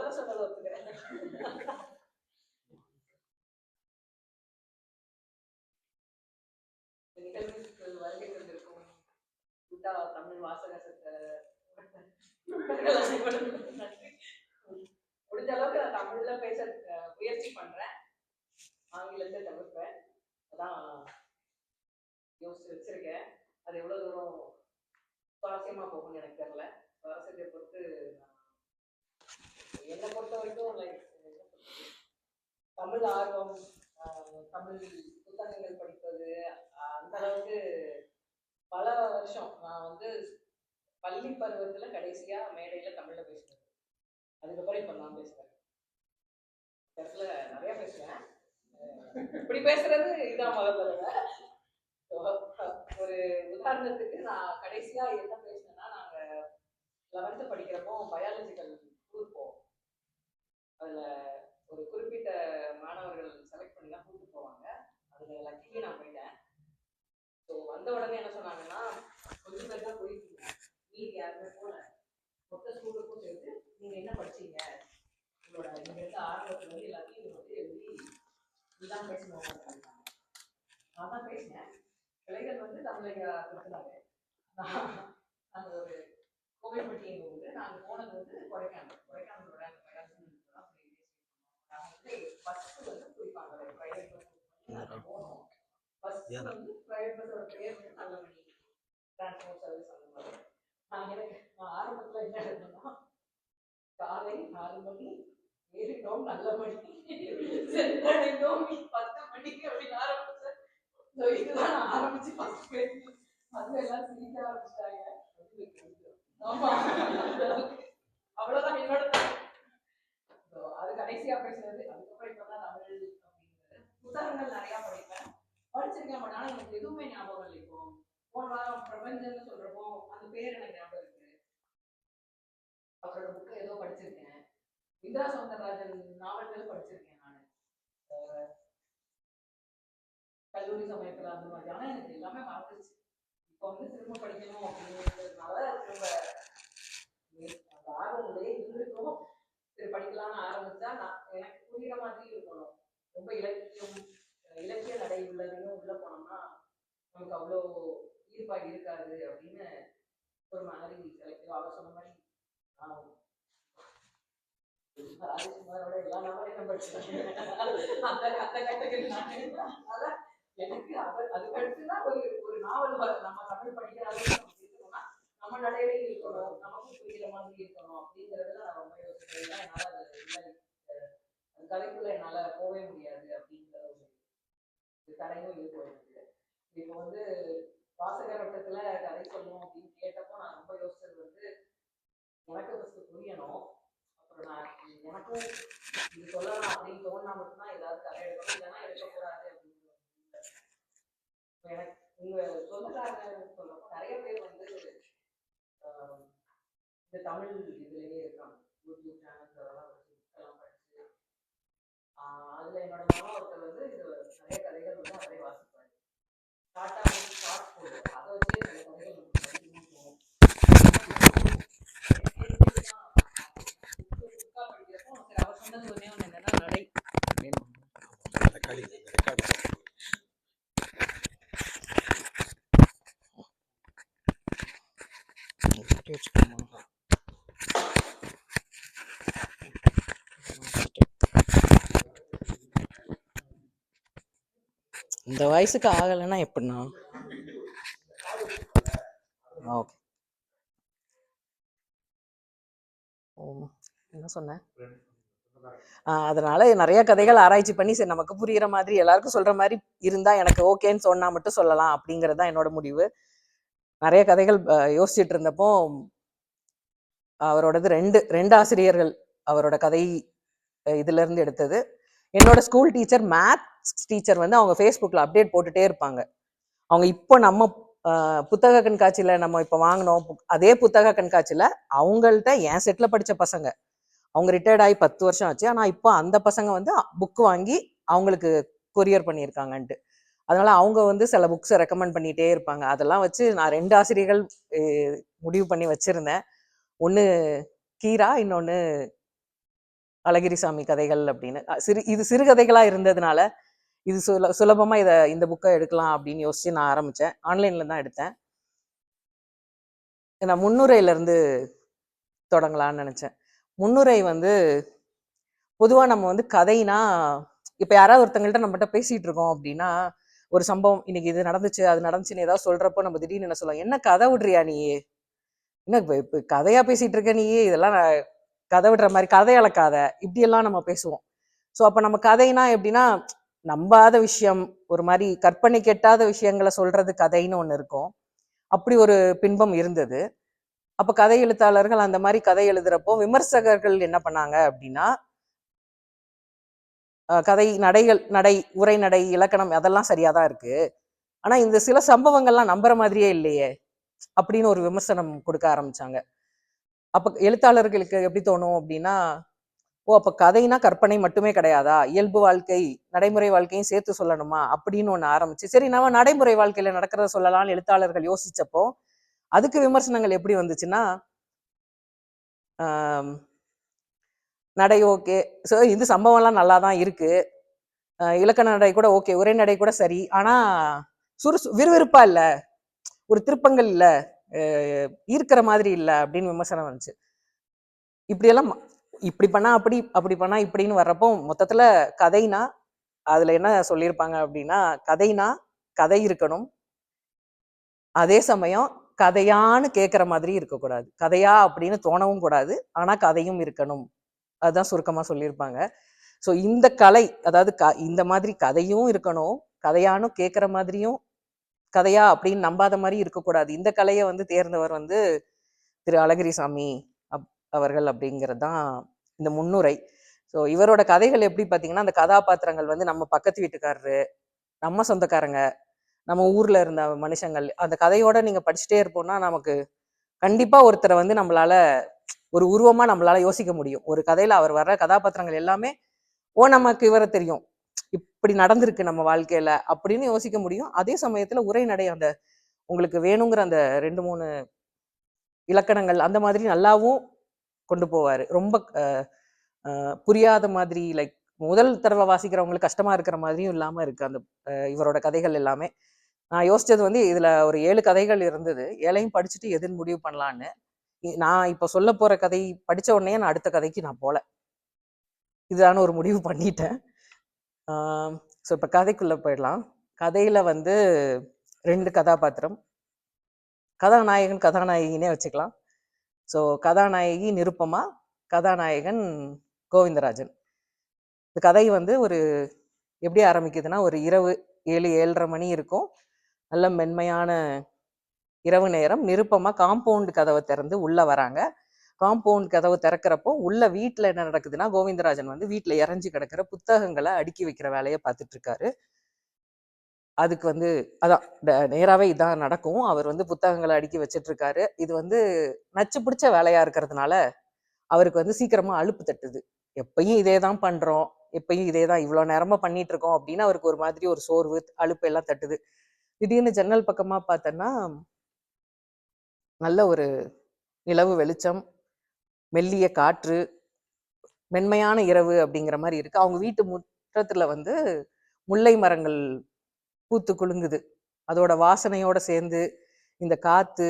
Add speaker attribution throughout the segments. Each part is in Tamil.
Speaker 1: முதல்ல சொன்னதை ஒத்துக்கிறேன். நிகழ்வுக்கு வருகை தந்திருக்கும் கூட்டா தமிழ் வாசகத்தை நன்றி. முடிஞ்ச அளவுக்கு நான் தமிழ்ல பேச முயற்சி பண்றேன், ஆங்கிலத்தை தவிர்ப்பேன். அதான் யோசிச்சு வச்சிருக்கேன். அது எவ்வளவு தூரம் சுவாரஸ்யமா போகும்னு எனக்கு தெரியல. சுவாரஸ்யத்தை பொறுத்து என்னை பொறுத்த வரைக்கும் லைக் தமிழ் ஆர்வம், தமிழ் புத்தகங்கள் படிப்பது அந்த அளவுக்கு பல வருஷம். நான் வந்து பள்ளி பருவத்துல கடைசியா மேடையில தமிழ்ல பேசுவேன். அதுக்கப்புறம் இப்ப நான் பேசுறேன். நிறைய பேசுவேன். இப்படி பேசுறது இதான் முதல் தடவை. ஒரு உதாரணத்துக்கு நான் கடைசியா என்ன பேசினேன்னா, நாங்க 11th படிக்கிறப்போ பயாலஜிக்கல் டூர் போவோம். அதுல ஒரு குறிப்பிட்ட மாணவர்கள் செலக்ட் பண்ணி தான் கூப்பிட்டு போவாங்க. அதுல லக்கிலி நான் போயிட்டேன். ஸோ வந்த உடனே என்ன சொன்னாங்கன்னா, கொஞ்சம் பேர் தான் போயிருக்கீங்க, நீங்க யாருமே போல, மொத்த ஸ்கூலுக்கும் சேர்த்து நீங்க என்ன படிச்சீங்க, உங்களோட நீங்க இருக்க ஆரம்பத்துல வந்து எல்லாத்தையும் வந்து எழுதி இதுதான் பேசணும் அப்படின்னாங்க. நான் தான் பேசினேன். பிள்ளைகள் வந்து தமிழக கொடுத்துனாங்க. நாங்கள் ஒரு கோவில்பட்டி எங்கள் ஊர். நாங்கள் போனது வந்து கொடைக்கானலோட அந்த பயாலஜி நாங்கள் வந்து பஸ்ஸு வந்து குறிப்பாங்க ப்ரைவேட் பஸ் நாங்கள் போனோம். பஸ் வந்து ப்ரைவேட் பஸ்ஸோட பேர் வந்து நல்லமணி டிரான்ஸ்போர்ட் சர்வீஸ் அந்த மாதிரி. நான் ஆரம்பத்தில் என்ன எழுதுனா, காலை 4 மணி ஏறிட்டோம் நல்லமணி, சென்றடைந்தோம் 10 மணிக்கு அப்படின்னு ஆரம்பிச்சேன். இதுதான் நான் ஆரம்பிச்சு ஃபர்ஸ்ட் பேசி. அது எல்லாம் சிரிக்க ஆரம்பிச்சிட்டாங்க. ஆமா, அவ்வளவுதான் என்னோட. அது கடைசியா பேசுறது. அதுக்கப்புறம் இப்பதான் தமிழ் அப்படிங்கிறது புத்தகங்கள் நிறைய படிப்பேன், படிச்சிருக்கேன். பட் ஆனா எனக்கு எதுவுமே ஞாபகம் இல்லை. இப்போ போன வாரம் பிரபஞ்சம்னு சொல்றப்போ அந்த பேர் எனக்கு ஞாபகம் இருக்கு. அவரோட புக்கு ஏதோ படிச்சிருக்கேன். இந்திரா சௌந்தரராஜன் நாவல்கள் படிச்சிருக்கேன் நான் கல்லூரி சமயத்துல அந்த மாதிரி. ஆனா எனக்கு எல்லாமே மறந்துச்சு. இப்போ வந்து திரும்ப படிக்கணும் அப்படிங்கிறதுனால திரும்ப அந்த ஆர்வம் உள்ளே இருந்திருக்கும். சரி படிக்கலாம்னு ஆரம்பிச்சா எனக்கு புரியுற மாதிரி இருக்கணும். ரொம்ப இலக்கிய நடை உள்ளதுன்னு உள்ள போனோம்னா நமக்கு அவ்வளோ ஈர்ப்பாக இருக்காது அப்படின்னு ஒரு மாதிரி செலக்டிவ். அவர் சொன்ன மாதிரி ராஜேஷ்குமாரோட எல்லா நாவலையும் படிச்சிருக்கேன். அந்த கேட்டகரி அதான் எனக்கு அதுக்கு அடுத்துதான் ஒரு நாவல் நம்ம தமிழ் படிக்கிற அளவுக்கு நமக்கு இருக்கணும்னா நம்ம நடையில இருக்கணும், நமக்கும் புரிகிற மாதிரி இருக்கணும் அப்படிங்கிறதுல நான் ரொம்ப யோசிக்கிறேன். என்னால் அது கதைக்குள்ள என்னால் போகவே முடியாது அப்படிங்கிற ஒரு தடையும் இருக்கும் எனக்கு. இப்போ வந்து வாசகர் வட்டத்துல கதை சொல்லணும் அப்படின்னு கேட்டப்போ நான் ரொம்ப யோசிச்சது வந்து எனக்கு ஃபர்ஸ்ட் புரியணும், அப்புறம் நான் எனக்கும் இது சொல்லலாம் அப்படின்னு தோணுனா மட்டும்தான் ஏதாவது கதை எடுக்கணும், இல்லைன்னா எடுக்கக்கூடாது அப்படின்னு. எனக்கு உங்க சொந்தக்காரங்க சொல்லப்போ நிறைய பேர் வந்து இந்த தமிழ் இதுலயே இருக்காங்க, யூடியூப் சேனல்ஸ் அதெல்லாம் வச்சு புக்கெல்லாம் படிச்சு. அதுல என்னோட மாமா ஒருத்தர் வந்து இது நிறைய கதைகள் வந்து அவரே வாசிப்பாரு. ஷார்ட்டா வந்து ஷார்ட் போடு, அதை வச்சு சில கதைகள் வந்து படிக்கணும்னு தோணும். புக்கா படிக்கிறப்போ சரி அவர் சொன்னது ஒன்னே ஒன்று என்னன்னா நடை.
Speaker 2: இந்த வயசுக்கு ஆகலைன்னா எப்படின்னா ஓகே. என்ன சொன்னேன்? அதனால நிறைய கதைகள் ஆராய்ச்சி பண்ணி சரி நமக்கு புரியுற மாதிரி எல்லாருக்கும் சொல்ற மாதிரி இருந்தா எனக்கு ஓகேன்னு சொன்னா மட்டும் சொல்லலாம் அப்படிங்கிறது தான் என்னோட முடிவு. நிறைய கதைகள் யோசிச்சுட்டு இருந்தப்போ அவரோடது ரெண்டு ஆசிரியர்கள் அவரோட கதை இதுல இருந்து எடுத்தது. என்னோட ஸ்கூல் டீச்சர், மேத்ஸ் டீச்சர் வந்து அவங்க ஃபேஸ்புக்கில் அப்டேட் போட்டுட்டே இருப்பாங்க. அவங்க இப்போ நம்ம புத்தக கண்காட்சியில் நம்ம இப்போ வாங்கினோம் அதே புத்தக கண்காட்சியில் அவங்கள்ட்ட என் செட்டில் படித்த பசங்க, அவங்க ரிட்டையர்ட் ஆகி 10 வருஷம் ஆச்சு, ஆனால் இப்போ அந்த பசங்க வந்து புக்கு வாங்கி அவங்களுக்கு கொரியர் பண்ணியிருக்காங்கன்ட்டு. அதனால அவங்க வந்து சில புக்ஸை ரெக்கமெண்ட் பண்ணிகிட்டே இருப்பாங்க. அதெல்லாம் வச்சு நான் 2 ஆசிரியர்கள் முடிவு பண்ணி வச்சுருந்தேன். ஒன்று கீரா, இன்னொன்று அழகிரிசாமி கதைகள் அப்படின்னு இது சிறுகதைகளா இருந்ததுனால இது சுலபமா இந்த புக்கை எடுக்கலாம் அப்படின்னு யோசிச்சு நான் ஆரம்பிச்சேன். ஆன்லைன்ல தான் எடுத்தேன். நான் முன்னுரையில இருந்து தொடங்கலாம்னு நினைச்சேன். முன்னுரை வந்து பொதுவா நம்ம வந்து கதைனா இப்ப யாராவது ஒருத்தங்கள்ட்ட நம்மகிட்ட பேசிட்டு இருக்கோம் அப்படின்னா, ஒரு சம்பவம் இன்னைக்கு இது நடந்துச்சு அது நடந்துச்சுன்னு ஏதாவது சொல்றப்போ நம்ம திடீர்னு என்ன சொல்லலாம், என்ன கதை விடுறியா நீ, என்ன இப்ப கதையா பேசிட்டு இருக்க நீ, இதெல்லாம் கதை விடுற மாதிரி கதை அளக்காத, இப்படியெல்லாம் நம்ம பேசுவோம். ஸோ அப்ப நம்ம கதைனா எப்படின்னா, நம்பாத விஷயம், ஒரு மாதிரி கற்பனை கெட்டாத விஷயங்களை சொல்றது கதைன்னு ஒண்ணு இருக்கும். அப்படி ஒரு பின்பம் இருந்தது. அப்ப கதை எழுத்தாளர்கள் அந்த மாதிரி கதை எழுதுறப்போ விமர்சகர்கள் என்ன பண்ணாங்க அப்படின்னா, கதை நடை உரைநடை இலக்கணம் அதெல்லாம் சரியாதான் இருக்கு, ஆனா இந்த சில சம்பவங்கள்லாம் நம்புற மாதிரியே இல்லையே அப்படின்னு ஒரு விமர்சனம் கொடுக்க ஆரம்பிச்சாங்க. அப்ப எழுத்தாளர்களுக்கு எப்படி தோணும் அப்படின்னா, ஓ அப்ப கதைனா கற்பனை மட்டுமே கிடையாதா, இயல்பு வாழ்க்கை நடைமுறை வாழ்க்கையும் சேர்த்து சொல்லணுமா அப்படின்னு ஒண்ணு ஆரம்பிச்சு, சரி நம்ம நடைமுறை வாழ்க்கையில நடக்கிறத சொல்லலாம்னு எழுத்தாளர்கள் யோசிச்சப்போ அதுக்கு விமர்சனங்கள் எப்படி வந்துச்சுன்னா, நடை ஓகே, ஸோ இந்த சம்பவம்லாம் நல்லா தான் இருக்கு, இலக்கண நடை கூட ஓகே, உரைநடை கூட சரி, ஆனா விறுவிறுப்பா இல்ல, ஒரு திருப்பங்கள் இல்ல, ஈர்க்கிற மாதிரி இல்ல அப்படின்னு விமர்சனம் வந்துச்சு. இப்படியெல்லாம் இப்படி பண்ணா அப்படி அப்படி பண்ணா இப்படின்னு வர்றப்போ மொத்தத்துல கதைனா அதுல என்ன சொல்லியிருப்பாங்க அப்படின்னா, கதைனா கதை இருக்கணும், அதே சமயம் கதையான்னு கேட்குற மாதிரி இருக்கக்கூடாது, கதையா அப்படின்னு தோணவும் கூடாது, ஆனா கதையும் இருக்கணும், அதுதான் சுருக்கமா சொல்லியிருப்பாங்க. ஸோ இந்த கலை, அதாவது இந்த மாதிரி கதையும் இருக்கணும், கதையானும் கேட்குற மாதிரியும் கதையா அப்படின்னு நம்பாத மாதிரி இருக்கக்கூடாது, இந்த கலையை வந்து தேர்ந்தவர் வந்து திரு அழகிரிசாமி அவர்கள் அப்படிங்கிறது தான் இந்த முன்னுரை. ஸோ இவரோட கதைகள் எப்படி பார்த்தீங்கன்னா, அந்த கதாபாத்திரங்கள் வந்து நம்ம பக்கத்து வீட்டுக்காரரு, நம்ம சொந்தக்காரங்க, நம்ம ஊர்ல இருந்த மனுஷங்கள், அந்த கதையோட நீங்க படிச்சுட்டே இருப்போம்னா நமக்கு கண்டிப்பா ஒருத்தரை வந்து நம்மளால ஒரு உருவமா நம்மளால யோசிக்க முடியும். ஒரு கதையில அவர் வர்ற கதாபாத்திரங்கள் எல்லாமே ஓ நமக்கு இவரை தெரியும், இப்படி நடந்திருக்கு நம்ம வாழ்க்கையில அப்படின்னு யோசிக்க முடியும். அதே சமயத்துல உரைநடை அந்த உங்களுக்கு வேணுங்கிற அந்த 2-3 இலக்கணங்கள் அந்த மாதிரி நல்லாவும் கொண்டு போவாரு. ரொம்ப புரியாத மாதிரி, லைக் முதல் தடவை வாசிக்கிறவங்களுக்கு கஷ்டமா இருக்கிற மாதிரியும் இல்லாம இருக்கு அந்த இவரோட கதைகள் எல்லாமே. நான் யோசிச்சது வந்து இதுல ஒரு 7 கதைகள் இருந்தது, 7ஐயும் படிச்சுட்டு எதுன்னு முடிவு பண்ணலான்னு. நான் இப்ப சொல்ல போற கதை படிச்ச உடனே நான் அடுத்த கதைக்கு நான் போல, இதுதான ஒரு முடிவு பண்ணிட்டேன். ஸோ இப்போ கதைக்குள்ள போயிடலாம். கதையில வந்து 2 கதாபாத்திரம், கதாநாயகன் கதாநாயகினே வச்சுக்கலாம். ஸோ கதாநாயகி நிருப்பமா, கதாநாயகன் கோவிந்தராஜன். இந்த கதை வந்து ஒரு எப்படி ஆரம்பிக்குதுன்னா, ஒரு இரவு 7-7:30 மணி இருக்கும், நல்ல மென்மையான இரவு நேரம். நிருப்பமா காம்பவுண்ட் கதவை திறந்து உள்ள வராங்க. காம்பவுண்ட் கதவு திறக்கிறப்போ உள்ள வீட்டில் என்ன நடக்குதுன்னா, கோவிந்தராஜன் வந்து வீட்டில் இறஞ்சி கிடக்கிற புத்தகங்களை அடுக்கி வைக்கிற வேலையை பார்த்துட்டு இருக்காரு. அதுக்கு வந்து அதான் நேராவே இதான் நடக்கும். அவர் வந்து புத்தகங்களை அடுக்கி வச்சிட்டு இருக்காரு. இது வந்து நச்சு பிடிச்ச வேலையா இருக்கிறதுனால அவருக்கு வந்து சீக்கிரமா அலுப்பு தட்டுது. எப்பயும் இதே தான் பண்றோம், எப்பயும் இதே தான் இவ்வளோ நேரமா பண்ணிட்டு இருக்கோம் அப்படின்னு அவருக்கு ஒரு மாதிரி ஒரு சோர்வு, அலுப்பு எல்லாம் தட்டுது. திடீர்னு ஜன்னல் பக்கமா பார்த்தோன்னா நல்ல ஒரு நிலவு வெளிச்சம், மெல்லிய காற்று, மென்மையான இரவு அப்படிங்கிற மாதிரி இருக்கு. அவங்க வீட்டு முற்றத்துல வந்து முல்லை மரங்கள் பூத்து குலுங்குது, அதோட வாசனையோட சேர்ந்து இந்த காத்து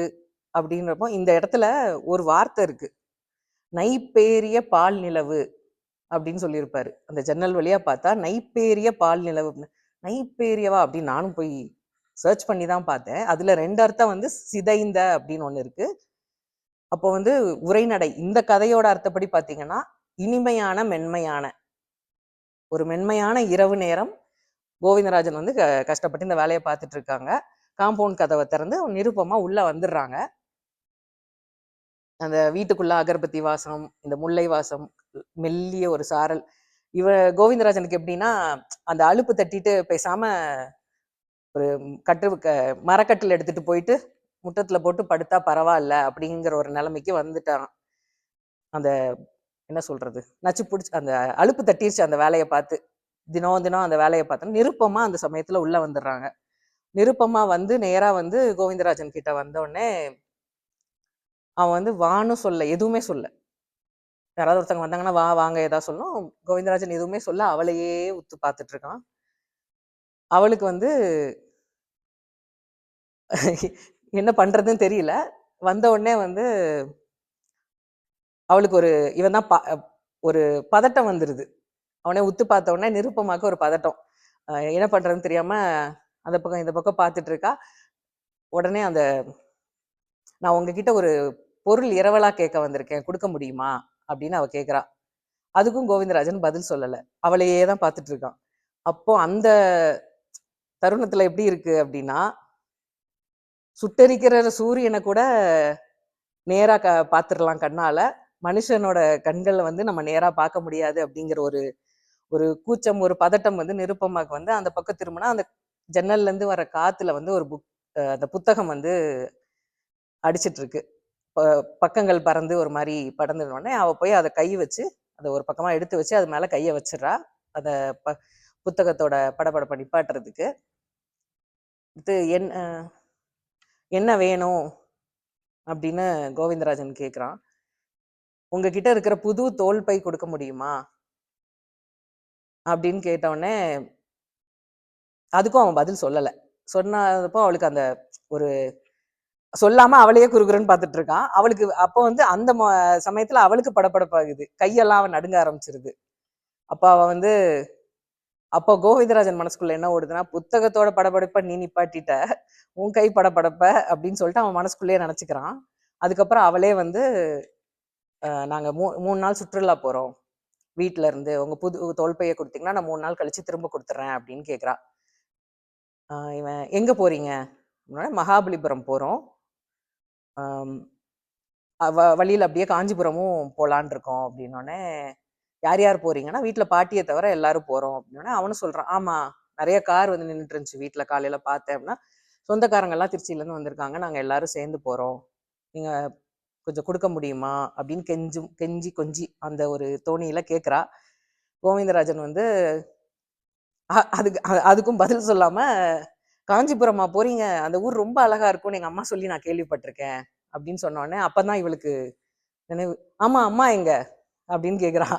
Speaker 2: அப்படின்றப்போ இந்த இடத்துல ஒரு வார்த்தை இருக்கு, நைப்பேரிய பால் நிலவு அப்படின்னு சொல்லியிருப்பாரு. அந்த ஜன்னல் வழியா பார்த்தா நைப்பேரிய பால் நிலவு, நைப்பேரியவா அப்படின்னு நானும் போய் சர்ச் பண்ணி தான் பார்த்தேன். அதுல 2 அர்த்தம் வந்து சிதைந்த அப்படின்னு ஒண்ணு இருக்கு. அப்போ வந்து உரைநடை இந்த கதையோட அர்த்தப்படி பார்த்தீங்கன்னா, இனிமையான மென்மையான ஒரு மென்மையான இரவு நேரம். கோவிந்தராஜன் வந்து கஷ்டப்பட்டு இந்த வேலையை பார்த்துட்டு இருக்காங்க. காம்பவுண்ட் கதவை திறந்து நிருப்பமா உள்ள வந்துடுறாங்க. அந்த வீட்டுக்குள்ள அகர்பத்தி வாசம், இந்த முல்லை வாசம், மெல்லிய ஒரு சாரல். கோவிந்தராஜனுக்கு எப்படின்னா, அந்த அலுப்பு தட்டிட்டு பேசாம ஒரு மரக்கட்டில் எடுத்துட்டு போயிட்டு முற்றத்துல போட்டு படுத்தா பரவாயில்ல அப்படிங்கிற ஒரு நிலைமைக்கு வந்துட்டான். அந்த என்ன சொல்றது, நச்சு பிடிச்சி அந்த அலுப்பு தட்டிருச்சு அந்த வேலையை பார்த்து. தினம் தினம் அந்த வேலையை பார்த்தோம். நிருப்பமா அந்த சமயத்துல உள்ள வந்துடுறாங்க. நிருப்பமா வந்து நேரா வந்து கோவிந்தராஜன் கிட்ட வந்த உடனே அவன் வந்து வான்னு சொல்ல, எதுவுமே சொல்ல, யாராவது ஒருத்தவங்க வந்தாங்கன்னா வா வாங்க ஏதாவது சொல்லணும். கோவிந்தராஜன் எதுவுமே சொல்ல அவளையே உத்து பார்த்துட்டு இருக்கான். அவளுக்கு வந்து என்ன பண்றதுன்னு தெரியல. வந்த உடனே வந்து அவளுக்கு இவன் தான் ஒரு பதட்டம் வந்துருது. அவனே உத்து பார்த்த உடனே நிருப்பமாக்க ஒரு பதட்டம். என்ன பண்றதுன்னு தெரியாம அந்த பக்கம் இந்த பக்கம் பார்த்துட்டு இருக்கா. உடனே நான் உங்ககிட்ட ஒரு பொருள் இரவலா கேட்க வந்திருக்கேன், கொடுக்க முடியுமா அப்படின்னு அவ கேட்கிறா. அதுக்கும் கோவிந்தராஜன் பதில் சொல்லல. அவளையே தான் பார்த்துட்டு இருக்கான். அப்போ அந்த தருணத்துல எப்படி இருக்கு அப்படின்னா, சுட்டெரிக்கிற சூரியனை கூட நேரா பார்த்துடலாம் கண்ணால. மனுஷனோட கண்களை வந்து நம்ம நேரா பார்க்க முடியாது அப்படிங்கிற ஒரு ஒரு கூச்சம், ஒரு பதட்டம் வந்து நிருப்பமாக்கு வந்து அந்த பக்கம் திரும்பினா அந்த ஜன்னல்ல இருந்து வர காத்துல வந்து ஒரு அந்த புத்தகம் வந்து அடிச்சிட்டு இருக்கு. பக்கங்கள் பறந்து ஒரு மாதிரி படர்ந்துடனே அவ போய் அதை கை வச்சு அதை ஒரு பக்கமா எடுத்து வச்சு அது மேல கையை வச்சிடறா. அத புத்தகத்தோட படபடப்பை நிப்பாட்டுறதுக்கு. இது என்ன வேணும் அப்படின்னு கோவிந்தராஜன் கேட்குறான். உங்ககிட்ட இருக்கிற புது தோல் பை கொடுக்க முடியுமா அப்படின்னு கேட்டவுடனே அதுக்கும் அவன் பதில் சொல்லலை. சொன்னப்போ அவளுக்கு அந்த ஒரு சொல்லாம அவளையே குறுகுறுன்னு பார்த்துட்டு இருக்கான். அவளுக்கு அப்போ வந்து அந்த சமயத்துல அவளுக்கு படபடப்பாகுது. கையெல்லாம் அவன் நடுங்க ஆரம்பிச்சிருது. அப்போ கோவிந்தராஜன் மனசுக்குள்ள என்ன ஓடுதுன்னா, புத்தகத்தோட படபடப்ப நீ நிப்பாட்டிட்ட, உன் கை படபடப்ப அப்படின்னு சொல்லிட்டு அவன் மனசுக்குள்ளேயே நினைச்சுக்கிறான். அதுக்கப்புறம் அவளே வந்து நாங்க 3 நாள் சுற்றுலா போறோம் வீட்டுல இருந்து, உங்க புது தோல்பையை கொடுத்தீங்கன்னா நான் 3 நாள் கழிச்சு திரும்ப கொடுத்துட்றேன் அப்படின்னு கேட்குறா. இவன் எங்க போறீங்க? மகாபலிபுரம் போறோம். வழியில் அப்படியே காஞ்சிபுரமும் போலான் இருக்கோம் அப்படின்னோடனே, யார் யார் போறீங்கன்னா வீட்டில் பாட்டியை தவிர எல்லாரும் போறோம் அப்படின்னோடனே அவனும் சொல்றான், ஆமா நிறைய கார் வந்து நின்றுட்டு இருந்துச்சு வீட்டில் காலையில பார்த்தேன் அப்படின்னா, சொந்தக்காரங்கெல்லாம் திருச்சியிலேருந்து வந்திருக்காங்க, நாங்கள் எல்லாரும் சேர்ந்து போறோம், நீங்க கொஞ்சம் கொடுக்க முடியுமா அப்படின்னு கெஞ்சி கொஞ்சி அந்த ஒரு தோணியில கேட்குறா. கோவிந்தராஜன் வந்து அதுக்கும் பதில் சொல்லாம, காஞ்சிபுரமா போறீங்க, அந்த ஊர் ரொம்ப அழகா இருக்கும்னு எங்க அம்மா சொல்லி நான் கேள்விப்பட்டிருக்கேன் அப்படின்னு சொன்னோடனே அப்பதான் இவளுக்கு நினைவு, ஆமா அம்மா எங்க அப்படின்னு கேக்குறா.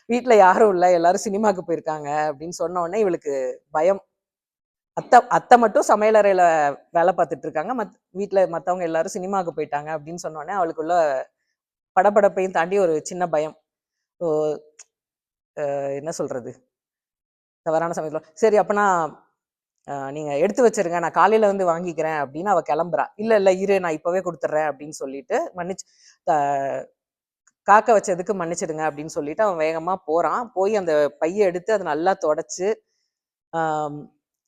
Speaker 2: வீட்டுல யாரும் இல்லை, எல்லாரும் சினிமாவுக்கு போயிருக்காங்க அப்படின்னு சொன்ன உடனே இவளுக்கு பயம். அத்தை மட்டும் சமையலறையில வேலை பார்த்துட்டு இருக்காங்க, வீட்டுல மத்தவங்க எல்லாரும் சினிமாவுக்கு போயிட்டாங்க அப்படின்னு சொன்ன உடனே அவளுக்குள்ள படபடப்பையும் தாண்டி ஒரு சின்ன பயம். என்ன சொல்றது, தவறான சமயத்துல சரி அப்பனா நீங்க எடுத்து வச்சிருங்க, நான் காலையில வந்து வாங்கிக்கிறேன் அப்படின்னு அவ கிளம்புறா. இல்ல இரு நான் இப்பவே கொடுத்துட்றேன் அப்படின்னு சொல்லிட்டு மன்னிச்சு காக்க வச்சதுக்கு மன்னிச்சிடுங்க அப்படின்னு சொல்லிட்டு அவன் வேகமா போறான். போய் அந்த பைய எடுத்து அதை நல்லா தொடச்சு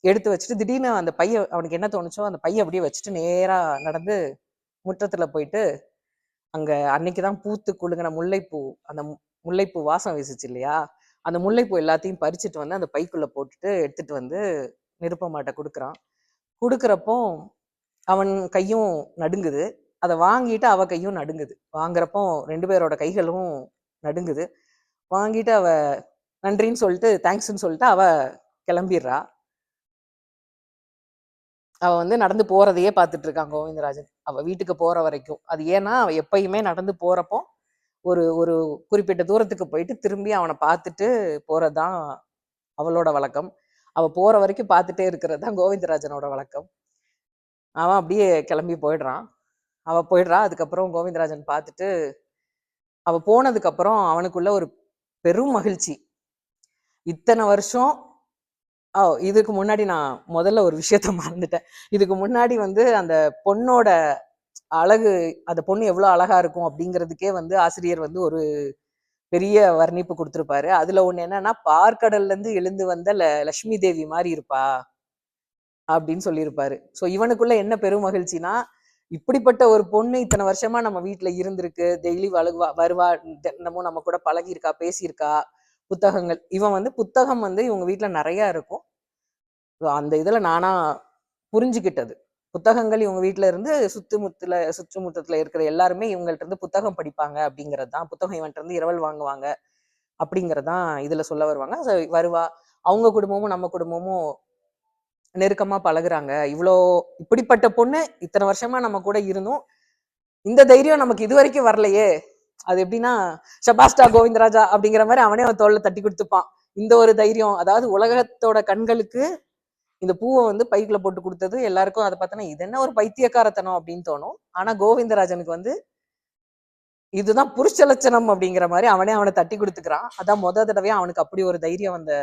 Speaker 2: எடுத்து வச்சுட்டு திடீர்னு அந்த பைய அவனுக்கு என்ன தோணுச்சோ அந்த பைய அப்படியே வச்சுட்டு நேரா நடந்து முற்றத்துல போயிட்டு, அங்க அன்னைக்குதான் பூத்து குலுங்கின முல்லைப்பூ, அந்த முல்லைப்பூ வாசம் வீசுச்சு இல்லையா, அந்த முல்லைப்பூ எல்லாத்தையும் பறிச்சுட்டு வந்து அந்த பைக்குள்ள போட்டுட்டு எடுத்துட்டு வந்து நிருப்பமாட்ட கொடுக்குறான். கொடுக்குறப்போ அவன் கையும் நடுங்குது, அதை வாங்கிட்டு அவ கையும் நடுங்குது. வாங்குறப்போ 2 பேரோட கைகளும் நடுங்குது. வாங்கிட்டு அவ நன்றின்னு சொல்லிட்டு தேங்க்ஸ்ன்னு சொல்லிட்டு அவ கிளம்பிடுறா. அவ வந்து நடந்து போறதையே பார்த்துட்டு இருக்கான் கோவிந்தராஜன் அவ வீட்டுக்கு போற வரைக்கும். அது ஏன்னா அவ எப்பயுமே நடந்து போறப்போ ஒரு ஒரு குறிப்பிட்ட தூரத்துக்கு போயிட்டு திரும்பி அவனை பார்த்துட்டு போறதுதான் அவளோட வழக்கம். அவ போற வரைக்கும் பார்த்துட்டே இருக்கிறது தான் கோவிந்தராஜனோட வழக்கம். அவன் அப்படியே கிளம்பி போயிடுறான். அவ போயிடுறா. அதுக்கப்புறம் கோவிந்தராஜன் பார்த்துட்டு அவ போனதுக்கு அப்புறம் அவனுக்குள்ள ஒரு பெரும் மகிழ்ச்சி. இத்தனை வருஷம் இதுக்கு முன்னாடி நான் முதல்ல ஒரு விஷயத்த மறந்துட்டேன். இதுக்கு முன்னாடி வந்து அந்த பொண்ணோட அழகு, அந்த பொண்ணு எவ்வளவு அழகா இருக்கும் அப்படிங்கிறதுக்கே வந்து ஆசிரியர் வந்து ஒரு பெரிய வர்ணிப்பு கொடுத்திருப்பாரு. அதுல ஒண்ணு என்னன்னா, பார்க்கடல்ல இருந்து எழுந்து வந்த லட்சுமி தேவி மாதிரி இருப்பா அப்படின்னு சொல்லியிருப்பாரு. சோ இவனுக்குள்ள என்ன பெரும் மகிழ்ச்சினா, இப்படிப்பட்ட ஒரு பொண்ணு இத்தனை வருஷமா நம்ம வீட்டுல இருந்திருக்கு, டெய்லி வருவா, தினமும் நம்ம கூட பழகியிருக்கா, பேசியிருக்கா, புத்தகங்கள், இவன் வந்து புத்தகம் வந்து இவங்க வீட்டுல நிறைய இருக்கும். அந்த இதுல நானா புரிஞ்சுக்கிட்டது, புத்தகங்கள் இவங்க வீட்டுல இருந்து சுற்றுமுற்றத்துல இருக்கிற எல்லாருமே இவங்கள்ட்ட இருந்து புத்தகம் படிப்பாங்க அப்படிங்கிறது தான், புத்தகம் இவன்ட்ட இருந்து இரவல் வாங்குவாங்க அப்படிங்கறதான் இதுல சொல்ல வருவாங்க. வருவா, அவங்க குடும்பமும் நம்ம குடும்பமும் நெருக்கமா பழகுறாங்க. இப்படிப்பட்ட பொண்ணு இத்தனை வருஷமா நம்ம கூட இருந்தும் இந்த தைரியம் நமக்கு இது வரைக்கும் வரலையே அது எப்படின்னா ஷபாஸ்டா கோவிந்தராஜா அப்படிங்கிற மாதிரி அவனே அவன் தோல்ல தட்டி கொடுத்துப்பான். இந்த ஒரு தைரியம், அதாவது உலகத்தோட கண்களுக்கு இந்த பூவை வந்து பைக்குல போட்டு கொடுத்தது எல்லாருக்கும் அதை பார்த்தோன்னா இது என்ன ஒரு பைத்தியக்காரத்தனம் அப்படின்னு தோணும். ஆனா கோவிந்தராஜனுக்கு வந்து இதுதான் புருஷ லட்சணம் அப்படிங்கிற மாதிரி அவனை தட்டி கொடுத்துக்கிறான். அதான் தடவையா அவனுக்கு அப்படி ஒரு தைரியம் வந்த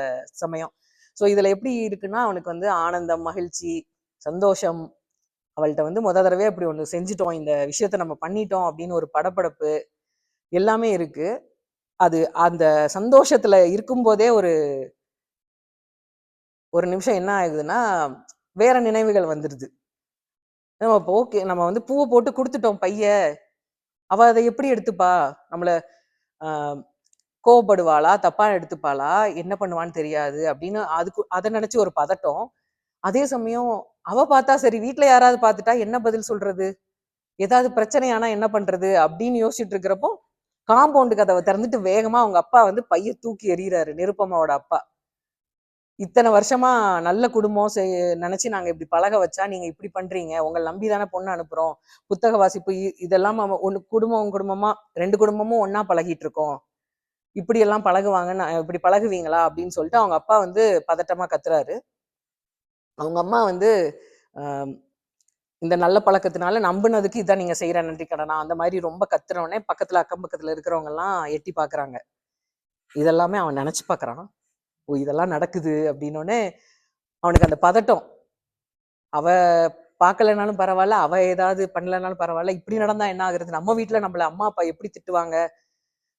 Speaker 2: சமயம். ஸோ இதுல எப்படி இருக்குன்னா அவனுக்கு வந்து ஆனந்தம், மகிழ்ச்சி, சந்தோஷம், அவள்கிட்ட வந்து தடவையா இப்படி ஒண்ணு செஞ்சுட்டோம், இந்த விஷயத்த நம்ம பண்ணிட்டோம் அப்படின்னு ஒரு படபடப்பு எல்லாமே இருக்கு. அது அந்த சந்தோஷத்துல இருக்கும்போதே ஒரு ஒரு நிமிஷம் என்ன ஆகுதுன்னா வேற நினைவுகள் வந்துருது. நம்ம இப்போ ஓகே நம்ம வந்து பூவை போட்டு கொடுத்துட்டோம் பைய, அவ அதை எப்படி எடுத்துப்பா, நம்மள கோவப்படுவாளா, தப்பா எடுத்துப்பாளா, என்ன பண்ணுவான்னு தெரியாது அப்படின்னு அதை நினைச்சு ஒரு பதட்டம். அதே சமயம் அவ பார்த்தா சரி, வீட்டுல யாராவது பார்த்துட்டா என்ன பதில் சொல்றது, ஏதாவது பிரச்சனையானா என்ன பண்றது அப்படின்னு யோசிச்சுட்டு இருக்கிறப்போ காம்பவுண்டு கதவை திறந்துட்டு வேகமா அவங்க அப்பா வந்து பைய தூக்கி எறிகிறாரு, நிருப்பமாவோட அப்பா. இத்தனை வருஷமா நல்ல குடும்பம் நினைச்சு நாங்க இப்படி பழக வச்சா நீங்க இப்படி பண்றீங்க, உங்களை நம்பிதானே பொண்ணு அனுப்புறோம், புத்தக வாசிப்பு இதெல்லாம் ஒண்ணு குடும்பமா 2 குடும்பமும் ஒன்னா பழகிட்டு இருக்கோம், இப்படி எல்லாம் பழகுவாங்கன்னு இப்படி பழகுவீங்களா அப்படின்னு சொல்லிட்டு அவங்க அப்பா வந்து பதட்டமா கத்துறாரு. அவங்க அம்மா வந்து இந்த நல்ல பழக்கத்தினால நம்பினதுக்கு இதான் நீங்க செய்யற நன்றி கடனா அந்த மாதிரி ரொம்ப கத்துறவனே பக்கத்துல அக்கம் பக்கத்துல இருக்கிறவங்க எல்லாம் எட்டி பாக்குறாங்க. இதெல்லாமே அவன் நினைச்சு பாக்குறான், ஓ இதெல்லாம் நடக்குது அப்படின்னோடனே அவனுக்கு அந்த பதட்டம். அவ பார்க்கலனாலும் பரவாயில்ல, அவ ஏதாவது பண்ணலனாலும் பரவாயில்ல, இப்படி நடந்தா என்ன ஆகுறது, நம்ம வீட்டுல நம்மள அம்மா அப்பா எப்படி திட்டுவாங்க,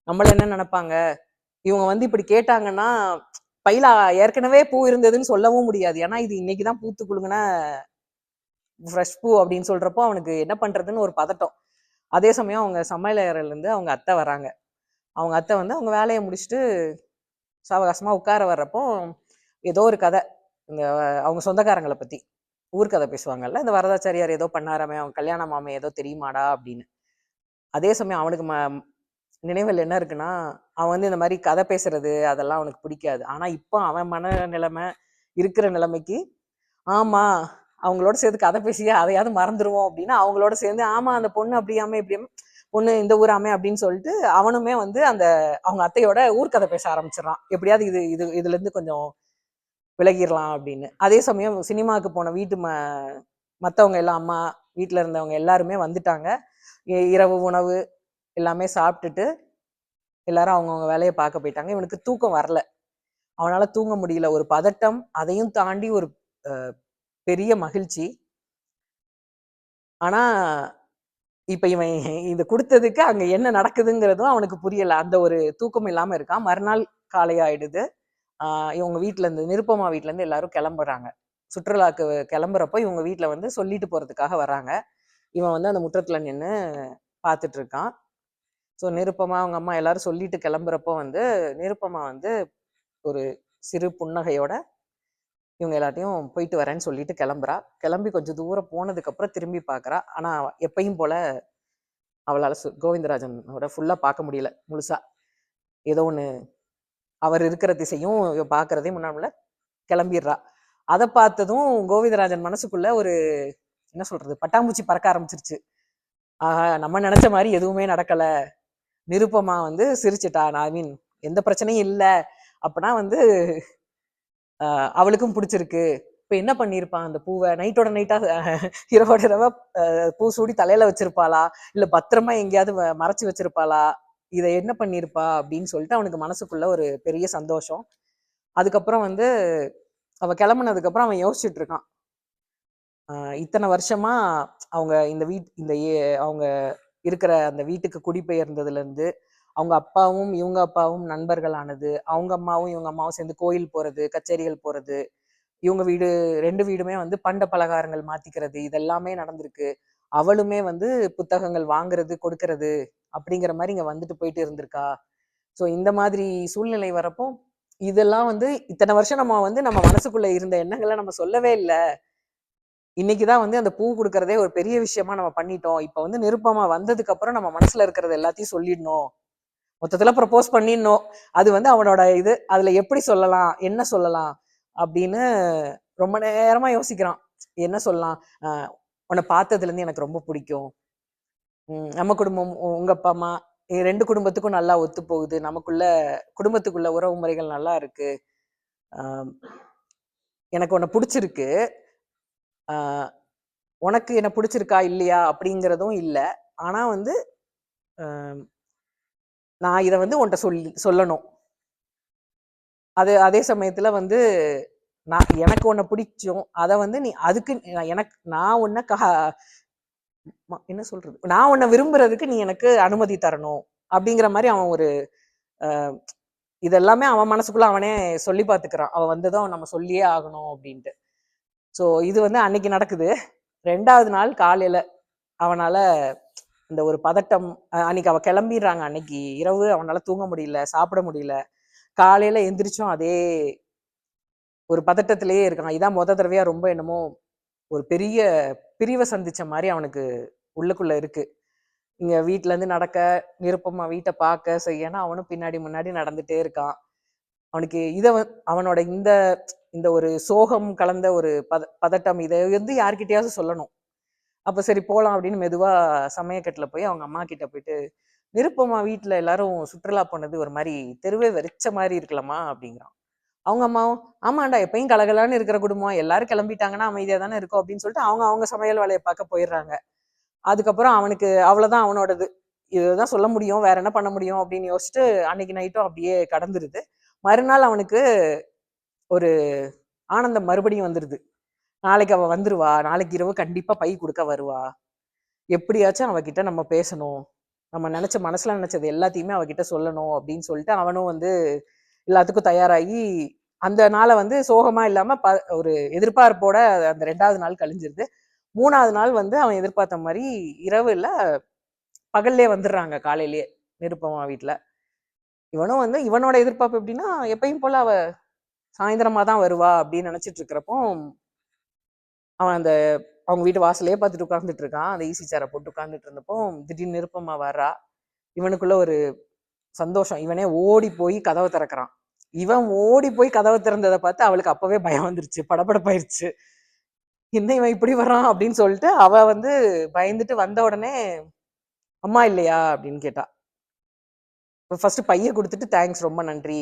Speaker 2: நம்மள என்ன நினைப்பாங்க, இவங்க வந்து இப்படி கேட்டாங்கன்னா பையில ஏற்கனவே பூ இருந்ததுன்னு சொல்லவும் முடியாது, ஏன்னா இது இன்னைக்குதான் பூத்து குலுங்குன ஃப்ரெஷ் பூ அப்படின்னு சொல்றப்போ அவனுக்கு என்ன பண்றதுன்னு ஒரு பதட்டம். அதே சமயம் அவங்க சமையலறையில இருந்து அவங்க அத்தை வராங்க. அவங்க அத்தை வந்து அவங்க வேலையை முடிச்சுட்டு சாவகாசமா உட்கார வர்றப்போ ஏதோ ஒரு கதை, இந்த அவங்க சொந்தக்காரங்களை பத்தி ஊர்க்கதை பேசுவாங்கல்ல, இந்த வரதாச்சாரியார் ஏதோ பண்ணாராமே, அவங்க கல்யாண மாமே ஏதோ தெரியுமாடா அப்படின்னு. அதே சமயம் அவனுக்கு நினைவில் என்ன இருக்குன்னா, அவன் வந்து இந்த மாதிரி கதை பேசுறது அதெல்லாம் அவனுக்கு பிடிக்காது. ஆனா இப்போ அவன் மன நிலைமை இருக்கிற நிலைமைக்கு ஆமா அவங்களோட சேர்ந்து கதை பேசியே அதையாவது மறந்துடுவோம் அப்படின்னு அவங்களோட சேர்ந்து ஆமா அந்த பொண்ணு அப்படியாமே இப்படியாம பொண்ணு இந்த ஊராமே அப்படின்னு சொல்லிட்டு அவனுமே வந்து அந்த அவங்க அத்தையோட ஊர்க்கதை பேச ஆரம்பிச்சிடறான், எப்படியாவது இதுல இருந்து கொஞ்சம் விலகிடலாம் அப்படின்னு. அதே சமயம் சினிமாவுக்கு போன மற்றவங்க எல்லாம் அம்மா வீட்டுல இருந்தவங்க எல்லாருமே வந்துட்டாங்க. இரவு உணவு எல்லாமே சாப்பிட்டுட்டு எல்லாரும் அவங்கவுங்க வேலையை பார்க்க போயிட்டாங்க. இவனுக்கு தூக்கம் வரல, அவனால தூங்க முடியல, ஒரு பதட்டம், அதையும் தாண்டி ஒரு பெரிய மகிழ்ச்சி. ஆனா இப்ப இவன் இது கொடுத்ததுக்கு அங்க என்ன நடக்குதுங்கிறதும் அவனுக்கு புரியல, அந்த ஒரு தூக்கம் இல்லாம இருக்கான். மறுநாள் காலை ஆயிடுது. இவங்க வீட்டுல இருந்து நிருப்பமா வீட்டுல இருந்து எல்லாரும் கிளம்புறாங்க. சுற்றுலாக்கு கிளம்புறப்போ இவங்க வீட்டுல வந்து சொல்லிட்டு போறதுக்காக வர்றாங்க. இவன் வந்து அந்த முற்றத்துல நின்று பார்த்துட்டு இருக்கான். ஸோ நிருப்பமா அவங்க அம்மா எல்லாரும் சொல்லிட்டு கிளம்புறப்போ வந்து நிருப்பமா வந்து ஒரு சிறு புன்னகையோட இவங்க எல்லாத்தையும் போயிட்டு வரேன்னு சொல்லிட்டு கிளம்புறா. கிளம்பி கொஞ்சம் தூரம் போனதுக்கு அப்புறம் திரும்பி பாக்குறா. ஆனா எப்பயும் போல அவளால கோவிந்தராஜனோட ஃபுல்லா பார்க்க முடியல முழுசா. ஏதோ ஒண்ணு அவர் இருக்கிற திசையும் பாக்குறதே முன்னாடி கிளம்பிடுறா. அதை பார்த்ததும் கோவிந்தராஜன் மனசுக்குள்ள ஒரு என்ன சொல்றது பட்டாம்பூச்சி பறக்க ஆரம்பிச்சிருச்சு. நம்ம நினைச்ச மாதிரி எதுவுமே நடக்கல, நிருப்பமா வந்து சிரிச்சிட்டா, ஐ மீன் எந்த பிரச்சனையும் இல்லை அப்படின்னா வந்து அவளுக்கும் பிடிச்சிருக்கு. இப்ப என்ன பண்ணிருப்பான், அந்த பூவை நைட்டோட நைட்டா இரவோட இரவா பூ சூடி தலையில வச்சிருப்பாளா, இல்ல பத்திரமா எங்கேயாவது மறைச்சு வச்சிருப்பாளா, இதை என்ன பண்ணிருப்பா அப்படின்னு சொல்லிட்டு அவனுக்கு மனசுக்குள்ள ஒரு பெரிய சந்தோஷம். அதுக்கப்புறம் வந்து அவ கிளம்புனதுக்கு அப்புறம் அவன் யோசிச்சுட்டு இருக்கான், இத்தனை வருஷமா அவங்க அவங்க இருக்கிற அந்த வீட்டுக்கு குடிபெயர்ந்ததுல இருந்து அவங்க அப்பாவும் இவங்க அப்பாவும் நண்பர்களானது, அவங்க அம்மாவும் இவங்க அம்மாவும் சேர்ந்து கோயில் போறது, கச்சேரிகள் போறது, இவங்க வீடு 2 வீடுமே வந்து பண்ட பலகாரங்கள் மாத்திக்கிறது, இதெல்லாமே நடந்திருக்கு. அவளுமே வந்து புத்தகங்கள் வாங்குறது கொடுக்கறது அப்படிங்கிற மாதிரி இங்க வந்துட்டு போயிட்டு இருந்திருக்கா. ஸோ இந்த மாதிரி சூழ்நிலை வரப்போ இதெல்லாம் வந்து இத்தனை வருஷம் நம்ம வந்து நம்ம மனசுக்குள்ள இருந்த எண்ணங்களை நம்ம சொல்லவே இல்லை, இன்னைக்குதான் வந்து அந்த பூ கொடுக்கறதே ஒரு பெரிய விஷயமா நம்ம பண்ணிட்டோம், இப்ப வந்து நிருப்பமா வந்ததுக்கு அப்புறம் நம்ம மனசுல இருக்கிறது எல்லாத்தையும் சொல்லிடணும், மொத்தத்துல ப்ரப்போஸ் பண்ணிடணும், அது வந்து அவனோட இது, அதுல எப்படி சொல்லலாம் என்ன சொல்லலாம் அப்படின்னு ரொம்ப நேரமா யோசிக்கிறான். என்ன சொல்லலாம், உன்னை பார்த்ததுல இருந்து எனக்கு ரொம்ப பிடிக்கும், நம்ம குடும்பம் உங்க அப்பா அம்மா ரெண்டு குடும்பத்துக்கும் நல்லா ஒத்து போகுது, நமக்குள்ள குடும்பத்துக்குள்ள உறவு முறைகள் நல்லா இருக்கு, ஆம், எனக்கு உன்னை பிடிச்சிருக்கு, ஆஹ், உனக்கு என்ன பிடிச்சிருக்கா இல்லையா அப்படிங்கிறதும் இல்லை. ஆனா வந்து ஆஹ், நான் இதை வந்து உன்கிட்ட சொல்லணும். அதே சமயத்துல வந்து எனக்கு உன்னை பிடிச்சும் அதை வந்து நீ அதுக்கு நான் உன்னை என்ன சொல்றது, நான் உன்னை விரும்புறதுக்கு நீ எனக்கு அனுமதி தரணும் அப்படிங்கிற மாதிரி அவன் ஒரு இதெல்லாமே அவன் மனசுக்குள்ள அவனே சொல்லி பார்த்துக்கிறான். அவன் வந்ததும் நம்ம சொல்லியே ஆகணும் அப்படின்ட்டு. ஸோ இது வந்து அன்னைக்கு நடக்குது. 2வது நாள் காலையில அவனால இந்த ஒரு பதட்டம், அன்னைக்கு அவ கிளம்பிடுறாங்க. அன்னைக்கு இரவு அவனால தூங்க முடியல, சாப்பிட முடியல. காலையில எந்திரிச்சும் அதே ஒரு பதட்டத்திலேயே இருக்கான். இதான் தடவையா ரொம்ப என்னமோ ஒரு பெரிய பிரிவை சந்திச்ச மாதிரி அவனுக்கு உள்ளுக்குள்ள இருக்கு. இங்க வீட்டுல இருந்து நடக்க, நிருப்பமா வீட்டை பார்க்க செய்யனா அவனும் பின்னாடி முன்னாடி நடந்துட்டே இருக்கான். அவனுக்கு அவனோட இந்த இந்த ஒரு சோகம் கலந்த ஒரு பதட்டம் இதை வந்து யார்கிட்டயாவது சொல்லணும். அப்ப சரி போலாம் அப்படின்னு மெதுவா சமயக்கட்டுல போய் அவங்க அம்மா கிட்ட போயிட்டு, நிருப்பமா வீட்டுல எல்லாரும் சுற்றுலா போனது ஒரு மாதிரி தெருவே வெறிச்ச மாதிரி இருக்கலாமா அப்படிங்கிறான். அவங்க அம்மாவும் ஆமாண்டா, எப்பயும் கலகலான்னு இருக்கிற குடும்பம், எல்லாரும் கிளம்பிட்டாங்கன்னா அமைதியா தானே இருக்கும் அப்படின்னு சொல்லிட்டு அவங்க அவங்க சமையல் வேலையை பார்க்க போயிடுறாங்க. அதுக்கப்புறம் அவனுக்கு அவ்வளவுதான் அவனோடது, இதுதான் சொல்ல முடியும், வேற என்ன பண்ண முடியும் அப்படின்னு யோசிச்சுட்டு அன்னைக்கு நைட்டும் அப்படியே கடந்துருது. மறுநாள் அவனுக்கு ஒரு ஆனந்தம் மறுபடியும் வந்துருது. நாளைக்கு அவ வந்துருவா, நாளைக்கு இரவு கண்டிப்பா பை கொடுக்க வருவா, எப்படியாச்சும் அவகிட்ட நம்ம பேசணும், நம்ம மனசுல நினைச்சது எல்லாத்தையுமே அவகிட்ட சொல்லணும் அப்படின்னு சொல்லிட்டு அவனும் வந்து எல்லாத்துக்கும் தயாராகி அந்த நாளை வந்து சோகமா இல்லாம ஒரு எதிர்பார்ப்போட அந்த 2வது நாள் கழிஞ்சிருது. 3வது நாள் வந்து அவன் எதிர்பார்த்த மாதிரி இரவு இல்ல பகல்லே வந்துடுறாங்க காலையிலேயே நிருப்பமா வீட்டுல. இவனும் வந்து இவனோட எதிர்பார்ப்பு எப்படின்னா எப்பயும் போல அவ சாயந்தரமா தான் வருவா அப்படின்னு நினைச்சிட்டு இருக்கிறப்போ அவன் அந்த அவங்க வீட்டு வாசலையே பார்த்துட்டு உட்கார்ந்துட்டு இருக்கான். அந்த ஈசி சேரை போட்டு உட்கார்ந்துட்டு இருந்தப்போ திடீர்னு நிருப்பமா வர்றா. இவனுக்குள்ள ஒரு சந்தோஷம். இவனே ஓடி போய் கதவை திறக்கிறான். இவன் ஓடி போய் கதவை திறந்ததை பார்த்து அவளுக்கு அப்பவே பயம் வந்துருச்சு, படபடப்பாயிருச்சு. என்ன இவன் இப்படி வர்றான் அப்படின்னு சொல்லிட்டு அவ வந்து பயந்துட்டு வந்த உடனே அம்மா இல்லையா அப்படின்னு கேட்டா. ஃபர்ஸ்ட் பைய கொடுத்துட்டு தேங்க்ஸ் ரொம்ப நன்றி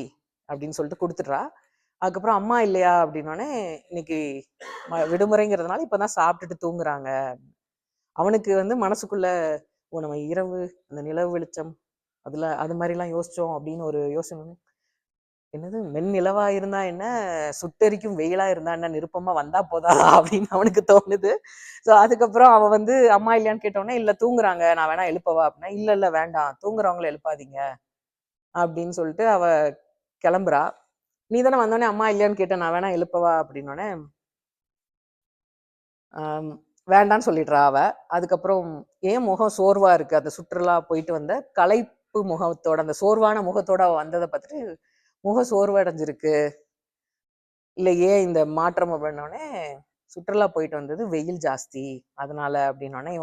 Speaker 2: அப்படின்னு சொல்லிட்டு கொடுத்துட்றா. அதுக்கப்புறம் அம்மா இல்லையா அப்படின்னோடனே இன்னைக்கு விடுமுறைங்கிறதுனால இப்பதான் சாப்பிட்டுட்டு தூங்குறாங்க. அவனுக்கு வந்து மனசுக்குள்ள நம்ம இரவு அந்த நிலவு வெளிச்சம் அது மாதிரிலாம் யோசிச்சோம் அப்படின்னு ஒரு யோசனை. என்னது மென்னிலவா இருந்தா என்ன, சுட்டெரிக்கும் வெயிலா இருந்தா என்ன, நிருப்பமா வந்தா போதாதா அப்படின்னு அவனுக்கு தோணுது. ஸோ அதுக்கப்புறம் அவ வந்து அம்மா இல்லையான்னு கேட்டோன்னே இல்ல தூங்குறாங்க, நான் வேணா எழுப்பவா அப்படின்னா இல்ல இல்ல வேண்டாம், தூங்குறவங்கள எழுப்பாதீங்க அப்படின்னு சொல்லிட்டு அவ கிளம்புறா. நீ தானே வந்தோடனே அம்மா இல்லையான்னு கேட்ட, நான் வேணா எழுப்பவா அப்படின்னோடனே வேண்டான்னு சொல்லிடுறா அவ. அதுக்கப்புறம் ஏன் முகம் சோர்வா இருக்கு, அந்த சுற்றுலா போயிட்டு வந்த களைப்பு முகத்தோட அந்த சோர்வான முகத்தோட அவ வந்ததை பார்த்துட்டு முகம் சோர்வு அடைஞ்சிருக்கு, இல்ல ஏன் இந்த மாற்றம் அப்படின்னோடனே சுற்றுலா போயிட்டு வந்தது வெயில் ஜாஸ்தி அதனால அப்படின்னோடனே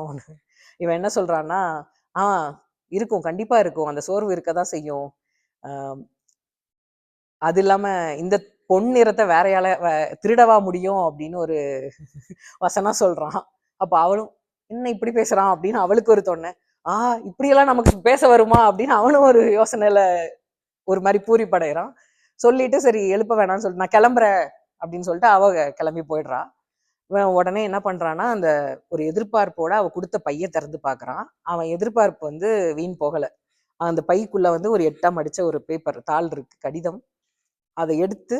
Speaker 2: இவன் என்ன சொல்றான்னா இருக்கும், கண்டிப்பா இருக்கும், அந்த சோர்வு இருக்கதான் செய்யும், ஆஹ் அது இல்லாம இந்த பொன் நிறத்தை வேறையால திருடவா முடியும் அப்படின்னு ஒரு வசனம் சொல்றான். அப்ப அவளும் என்ன இப்படி பேசுறான் அப்படின்னு அவளுக்கு ஒரு தோணை, இப்படியெல்லாம் நமக்கு பேச வருமா அப்படின்னு அவனும் ஒரு யோசனையில ஒரு மாதிரி பூரிப்படைகிறான். சொல்லிட்டு சரி எழுப்ப வேணாம்னு சொல்லிட்டு நான் கிளம்புறேன் அப்படின்னு சொல்லிட்டு அவ கிளம்பி போயிடுறா. இவன் உடனே என்ன பண்றான்னா அந்த ஒரு எதிர்பார்ப்போட அவ கொடுத்த பைய திறந்து பாக்குறான். அவன் எதிர்பார்ப்பு வந்து வீண் போகல. அந்த பைக்குள்ள வந்து ஒரு 8ஆம் அடிச்ச ஒரு பேப்பர் தாள் இருக்கு, கடிதம். அதை எடுத்து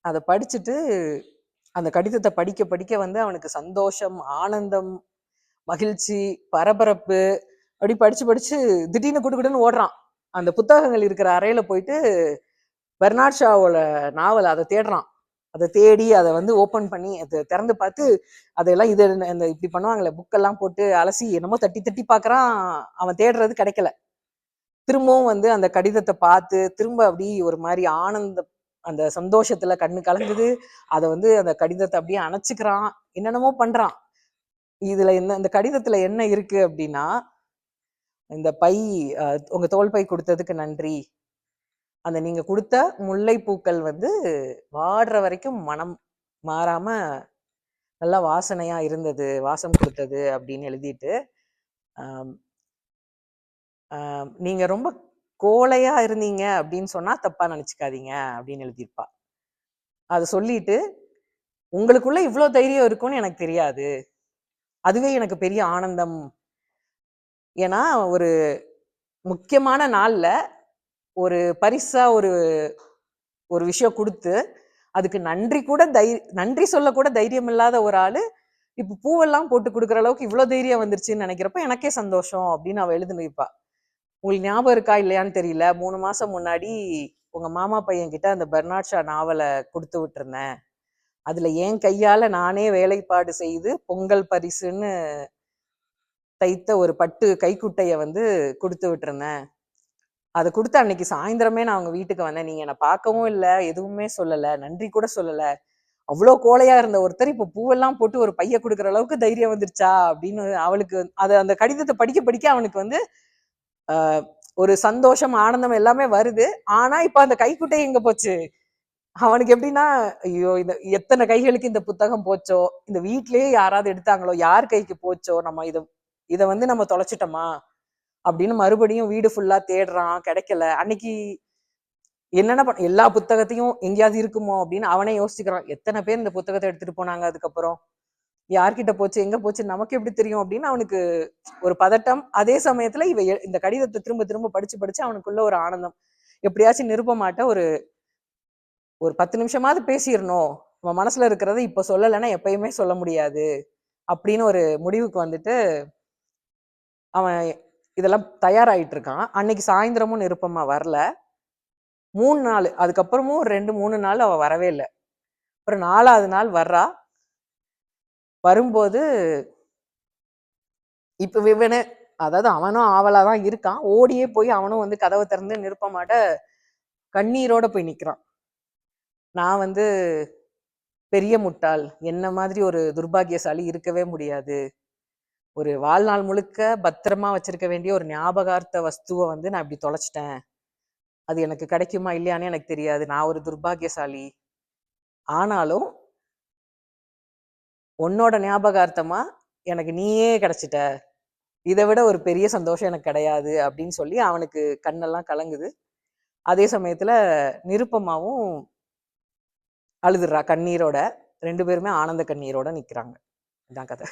Speaker 2: அதை படிச்சுட்டு அந்த கடிதத்தை படிக்க படிக்க வந்து அவனுக்கு சந்தோஷம், ஆனந்தம், மகிழ்ச்சி, பரபரப்பு அப்படி படிச்சு படிச்சு திடீர்னு குடுக்குடுன்னு ஓடுறான். அந்த புத்தகங்கள் இருக்கிற அறையில போயிட்டு பெர்னாட் ஷாவோட நாவல் அதை தேடுறான். அதை தேடி அதை வந்து ஓப்பன் பண்ணி அதை திறந்து பார்த்து அதெல்லாம் இது இந்த இப்படி பண்ணுவாங்களே புக்கெல்லாம் போட்டு அலசி என்னமோ தட்டி தட்டி பார்க்கறான். அவன் தேடுறது கிடைக்கல. திரும்பவும் வந்து அந்த கடிதத்தை பார்த்து திரும்ப அப்படி ஒரு மாதிரி ஆனந்த அந்த சந்தோஷத்துல கண்ணு கலங்குது. அதை வந்து அந்த கடிதத்தை அப்படியே அணைச்சுக்கிறான், என்னென்னமோ பண்றான். இதுல என்ன இந்த கடிதத்துல என்ன இருக்கு அப்படின்னா, இந்த பை உங்க தோல் பை கொடுத்ததுக்கு நன்றி, அந்த நீங்க கொடுத்த முல்லை பூக்கள் வந்து வாடுற வரைக்கும் மனம் மாறாம நல்லா வாசனையா இருந்தது, வாசம் கொடுத்தது அப்படின்னு எழுதிட்டு நீங்க ரொம்ப கோழையா இருந்தீங்க அப்படின்னு சொன்னா தப்பா நினைச்சுக்காதீங்க அப்படின்னு எழுதியிருப்பா. அதை சொல்லிட்டு உங்களுக்குள்ள இவ்வளவு தைரியம் இருக்கும்னு எனக்கு தெரியாது, அதுவே எனக்கு பெரிய ஆனந்தம். ஏன்னா ஒரு முக்கியமான நாள்ல ஒரு பரிசா ஒரு ஒரு விஷயம் கொடுத்து அதுக்கு நன்றி கூட நன்றி சொல்ல கூட தைரியம் இல்லாத ஒரு ஆளு இப்ப பூவெல்லாம் போட்டு கொடுக்குற அளவுக்கு இவ்வளவு தைரியம் வந்துருச்சுன்னு நினைக்கிறப்ப எனக்கே சந்தோஷம் அப்படின்னு அவ எழுதுனிருப்பா. உங்களுக்கு ஞாபகம் இருக்கா இல்லையான்னு தெரியல, 3 மாசம் முன்னாடி உங்க மாமா பையன் கிட்ட அந்த பெர்னாட் ஷா நாவலை கொடுத்து விட்டுருந்தேன். அதுல என் கையால நானே வேலைப்பாடு செய்து பொங்கல் பரிசுன்னு தைத்த ஒரு பட்டு கைக்குட்டைய வந்து கொடுத்து விட்டுருந்தேன். அதை கொடுத்து அன்னைக்கு சாயந்தரமே நான் அவங்க வீட்டுக்கு வந்தேன். நீங்க என்னை பார்க்கவும் இல்லை, எதுவுமே சொல்லல, நன்றி கூட சொல்லல. அவ்வளோ கோழையா இருந்த ஒருத்தர் இப்ப பூவெல்லாம் போட்டு ஒரு பைய கொடுக்குற அளவுக்கு தைரியம் வந்துருச்சா அப்படின்னு அவளுக்கு அது அந்த கடிதத்தை படிக்க படிக்க அவனுக்கு வந்து ஒரு சந்தோஷம், ஆனந்தம் எல்லாமே வருது. ஆனா இப்ப அந்த கைக்குட்டை எங்க போச்சு? அவனுக்கு எப்படின்னா, ஐயோ இந்த எத்தனை கைகளுக்கு இந்த புத்தகம் போச்சோ, இந்த வீட்லயே யாராவது எடுத்தாங்களோ, யார் கைக்கு போச்சோ, நம்ம இதை வந்து நம்ம தொலைச்சிட்டோமா அப்படின்னு மறுபடியும் வீடு ஃபுல்லா தேடுறான், கிடைக்கல. அன்னைக்கு என்னென்ன எல்லா புத்தகத்தையும் எங்கேயாவது இருக்குமோ அப்படின்னு அவனே யோசிச்சுக்கிறான். எத்தனை பேர் இந்த புத்தகத்தை எடுத்துட்டு போனாங்க, அதுக்கப்புறம் யார்கிட்ட போச்சு, எங்க போச்சு, நமக்கு எப்படி தெரியும் அப்படின்னு அவனுக்கு ஒரு பதட்டம். அதே சமயத்துல இந்த கடிதத்தை திரும்ப திரும்ப படிச்சு படிச்சு அவனுக்குள்ள ஒரு ஆனந்தம். எப்படியாச்சும் நிருப்பமாட்ட ஒரு ஒரு 10 நிமிஷமாவது பேசிடணும், அவன் மனசுல இருக்கிறத இப்ப சொல்லலைன்னா எப்பயுமே சொல்ல முடியாது அப்படின்னு ஒரு முடிவுக்கு வந்துட்டு அவன் இதெல்லாம் தயாராயிட்டு இருக்கான். அன்னைக்கு சாயந்தரமும் நிருப்பமா வரல. 3 நாள் அதுக்கப்புறமும் 2-3 நாள் அவ வரவே இல்லை. அப்புறம் 4வது நாள் வர்றா. வரும்போது இப்ப இவனு அதாவது அவனும் ஆவலாதான் இருக்கான். ஓடியே போய் அவனும் வந்து கதவை திறந்து நிருப்பமாட்ட கண்ணீரோட போய் நிக்கிறான். நான் வந்து பெரிய முட்டாள், என்ன மாதிரி ஒரு துர்பாகியசாலி இருக்கவே முடியாது. ஒரு வாழ்நாள் முழுக்க பத்திரமா வச்சிருக்க வேண்டிய ஒரு ஞாபகார்த்த வஸ்துவை வந்து நான் இப்படி தொலைச்சிட்டேன். அது எனக்கு கிடைக்குமா இல்லையான்னு எனக்கு தெரியாது. நான் ஒரு துர்பாகியசாலி. ஆனாலும் உன்னோட ஞாபகார்த்தமா எனக்கு நீயே கிடைச்சிட்ட, இதை விட ஒரு பெரிய சந்தோஷம் எனக்கு கிடையாது அப்படின்னு சொல்லி அவனுக்கு கண்ணெல்லாம் கலங்குது. அதே சமயத்துல நிருப்பமாவும் அழுதுறா கண்ணீரோட. 2 பேருமே ஆனந்த கண்ணீரோட நிக்கிறாங்க. இதான் கதை.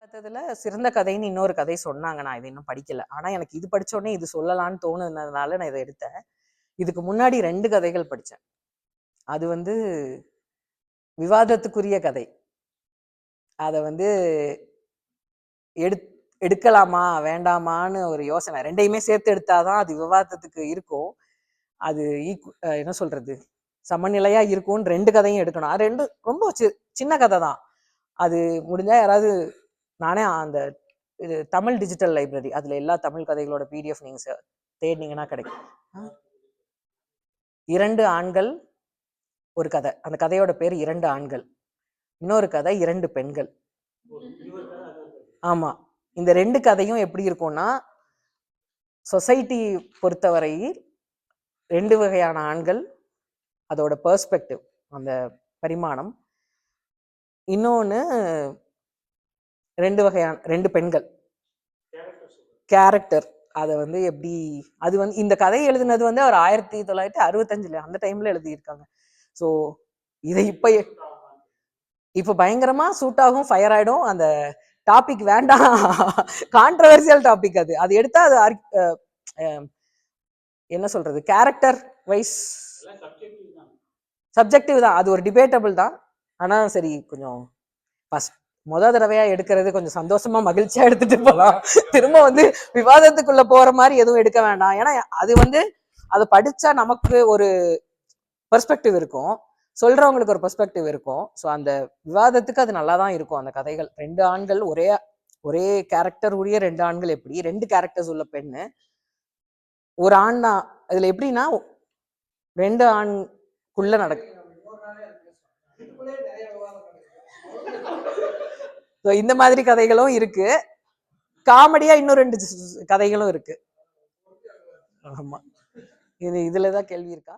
Speaker 2: பார்த்ததுல சிறந்த கதைன்னு இன்னொரு கதை சொன்னாங்க, நான் இதை இன்னும் படிக்கல. ஆனா எனக்கு இது படிச்ச உடனே இது சொல்லலான்னு தோணுனதுனால நான் இதை எடுத்தேன். இதுக்கு முன்னாடி 2 கதைகள் படிச்சேன். அது வந்து விவாதத்துக்குரிய கதை. அதை வந்து எடுக்கலாமா வேண்டாமான்னு ஒரு யோசனை. 2யுமே சேர்த்து எடுத்தாதான் அது விவாதத்துக்கு இருக்கும். அது என்ன சொல்றது, சமநிலையா இருக்கும்னு 2 கதையும் எடுக்கணும். அது 2 ரொம்ப சின்ன கதை தான். அது முடிஞ்சா யாராவது, நானே அந்த இது தமிழ் டிஜிட்டல் லைப்ரரி, அதுல எல்லா தமிழ் கதைகளோட பிடிஎஃப் நீங்க தேடினீங்கன்னா கிடைக்கும். 2 ஆண்கள் ஒரு கதை. அந்த கதையோட பேர் 2 ஆண்கள். இன்னொரு கதை 2 பெண்கள். ஆமா, இந்த 2 கதையும் எப்படி இருக்கும்னா, சொசைட்டி பொறுத்தவரையில் 2 வகையான ஆண்கள், அதோட பெர்ஸ்பெக்டிவ், அந்த பரிமாணம். இன்னொன்னு 2 வகையான 2 பெண்கள் கேரக்டர். அதை வந்து எப்படி, அது வந்து இந்த கதையை எழுதுனது வந்து அவர் 1965 அந்த டைம்ல எழுதியிருக்காங்க. ஸோ இதை இப்ப பயங்கரமா சூட் ஆகும், ஃபயர் ஆயிடும். அந்த டாபிக் வேண்டாம், கான்ட்ரவர்சியல் டாபிக். அது எடுத்தா அது என்ன சொல்றது, கேரக்டர் வைஸ் சப்ஜெக்டிவ் தான், அது ஒரு டிபேட்டபிள் தான். ஆனா சரி, கொஞ்சம் முதல் தடவையா எடுக்கிறது கொஞ்சம் சந்தோஷமா மகிழ்ச்சியா எடுத்துட்டு போகலாம். திரும்ப வந்து விவாதத்துக்குள்ள போற மாதிரி எதுவும் எடுக்க வேண்டாம். ஏன்னா அது வந்து அதை படிச்சா நமக்கு ஒரு பெர்ஸ்பெக்டிவ் இருக்கும், சொல்றவங்களுக்கு ஒரு பெர்ஸ்பெக்டிவ் இருக்கும். ஸோ அந்த விவாதத்துக்கு அது நல்லா தான் இருக்கும். அந்த கதைகள் 2 ஆண்கள், ஒரே கேரக்டர் உடைய 2 ஆண்கள், எப்படி 2 கேரக்டர்ஸ் உள்ள பெண்ணு, ஒரு ஆண் தான். இதுல எப்படின்னா 2 ஆண்குள்ள நடக்கு. இந்த மாதிரி கதைகளும் இருக்கு, காமெடியா இன்னும் 2 கதைகளும் இருக்கு. ஆமா, இதுலதான் கேள்வி இருக்கா?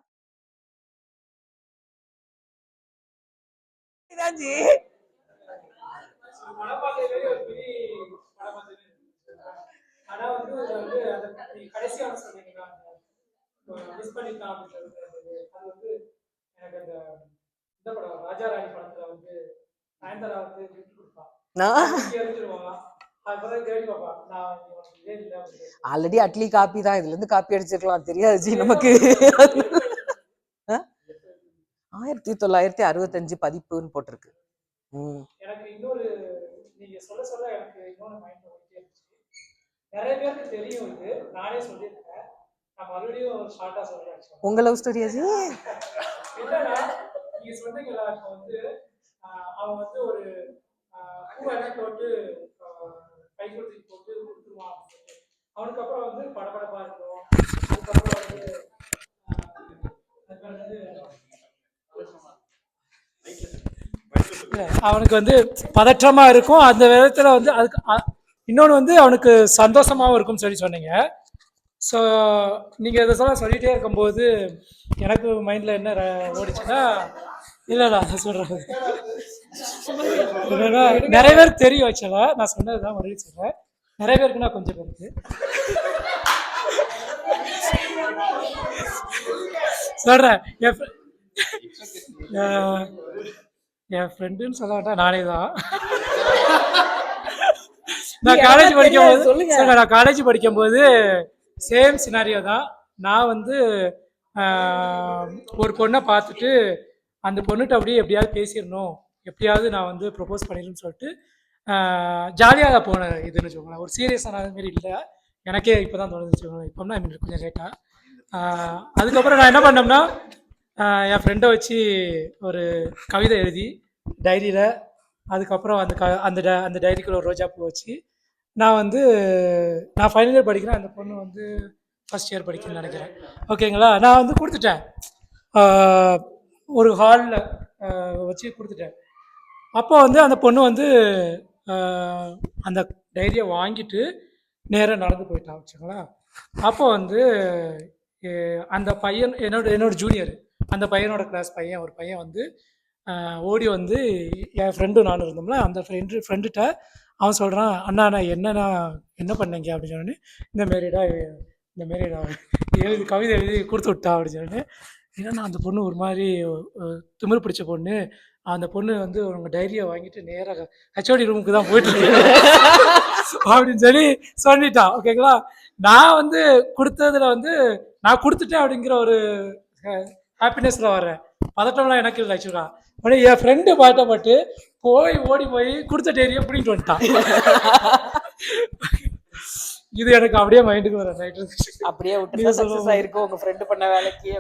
Speaker 3: கடைசியாக சொன்னீங்கன்னா மிஸ் பண்ணிட்டான் அப்படின்றது அது வந்து எனக்கு அந்த இந்த படம் ராஜா ராணி படத்துல வந்து நயன்தாரா வந்து கிஃப்ட் கொடுப்பான் எரிஞ்சிருவான் அதுக்கப்புறம் தேடி பார்ப்பான் நான் இதே இல்லை அப்படின்னு
Speaker 2: ஆல்ரெடி அட்லி காப்பி தான், இதுல இருந்து காப்பி அடிச்சிருக்கலாம், தெரியாது ஜி நமக்கு. 1965 பதிப்புன்னு போட்டிருக்கு.
Speaker 3: எனக்கு இன்னொரு நீங்க சொல்ல சொல்ல எனக்கு இன்னொரு மைண்ட் ஓடிட்டே இருந்துச்சு. நிறைய பேருக்கு தெரியும் இது, நானே சொல்லியிருக்கேன், நான் மறுபடியும் ஒரு ஷார்ட்டா சொல்றேன்.
Speaker 2: உங்க லவ் ஸ்டோரியா ஜி?
Speaker 3: என்னன்னா நீங்க சொன்னீங்களா இப்போ வந்து அவன் வந்து ஒரு பூவெல்லாம் போட்டு கைக்குட்டி போட்டு கொடுத்துருவான் அப்படின்னு சொல்லிட்டு அவனுக்கு அப்புறம் வந்து படபடப்பா இருக்கும். அதுக்கப்புறம் வந்து அவனுக்கு வந்து பதற்றமா இருக்கும். அந்த விதத்துல வந்து அதுக்கு இன்னொன்று வந்து அவனுக்கு சந்தோஷமாகவும் இருக்கும்னு சொன்னீங்க. ஸோ நீங்கள் இதை சொல்லிகிட்டே இருக்கும்போது எனக்கு மைண்டில் என்ன ஓடிச்சுன்னா, இல்லை அதை சொல்கிறேன், நிறைய பேருக்கு தெரியும் ஆக்சுவலாக நான் சொன்னது தான் மறுபடியும் சொல்கிறேன், நிறைய பேருக்கு நான் கொஞ்சம் பேருக்கு சொல்கிறேன். என் ஃப்ரெண்டுன்னு சொல்ல வேண்டாம், நானே தான். நான் காலேஜ் படிக்கும்போது சேம் சினாரியோ தான். நான் வந்து ஒரு பொண்ணை பார்த்துட்டு அந்த பொண்ணுகிட்ட அப்படியே எப்படியாவது பேசிடணும், எப்படியாவது நான் வந்து ப்ரொப்போஸ் பண்ணிடணும்னு சொல்லிட்டு ஜாலியாக போன இதுன்னு வச்சுக்கோங்களேன். ஒரு சீரியஸான மாரி இல்லை, எனக்கே இப்போ தான் தோணுது வச்சுக்கோங்களேன். இப்போனா கொஞ்சம் லேட்டாக. அதுக்கப்புறம் நான் என்ன பண்ணோம்னா, என் ஃப்ரெண்டை வச்சு ஒரு கவிதை எழுதி டைரியில், அதுக்கப்புறம் அந்த டைரிக்குள்ள ஒரு ரோஜா பூ வச்சு நான் ஃபைனல் இயர் படிக்கிறேன், அந்த பொண்ணு வந்து ஃபர்ஸ்ட் இயர் படிக்கணும்னு நினைக்கிறேன். ஓகேங்களா, நான் வந்து கொடுத்துட்டேன், ஒரு ஹாலில் வச்சு கொடுத்துட்டேன். அப்போ வந்து அந்த பொண்ணு வந்து அந்த டைரியை வாங்கிட்டு நேராக நடந்து போயிட்டான் வச்சுங்களா. அப்போ வந்து அந்த பையன் என்னோட ஜூனியர், அந்த பையனோட கிளாஸ் பையன், ஒரு பையன் வந்து ஓடி வந்து என் ஃப்ரெண்டும் நானும் இருந்தோம்ல, அந்த ஃப்ரெண்டுகிட்ட அவன் சொல்கிறான், அண்ணா நான் என்ன பண்ணீங்க அப்படின்னு சொன்னோன்னே, இந்த மாரிடா கவிதை எழுதி கொடுத்து விட்டா அப்படின்னு சொன்னேன். ஏன்னா அந்த பொண்ணு ஒரு மாதிரி திமிரு பிடிச்ச பொண்ணு, அந்த பொண்ணு வந்து உங்கள் டைரியை வாங்கிட்டு நேராக ஹெச்ஓடி ரூமுக்கு தான் போயிட்டு அப்படின்னு சொல்லிட்டான். ஓகேங்களா, நான் வந்து கொடுத்ததுல வந்து நான் கொடுத்துட்டேன் அப்படிங்கிற ஒரு ஹாப்பினஸ்ல வர்றேன், பதட்டம்லாம் எனக்கு இல்லை ஆக்சுவலா. உடனே என் ஃப்ரெண்டு பாட்டப்பட்டு ஓடி போய் கொடுத்த டைரியை பிடிக்கிட்டு வந்துட்டான். இது எனக்கு அப்படியே மைண்டுக்கு வர
Speaker 2: அப்படியே விட்டு சக்சஸ் ஆயிருக்கும் உங்க ஃப்ரெண்டு பண்ண வேலைக்கு.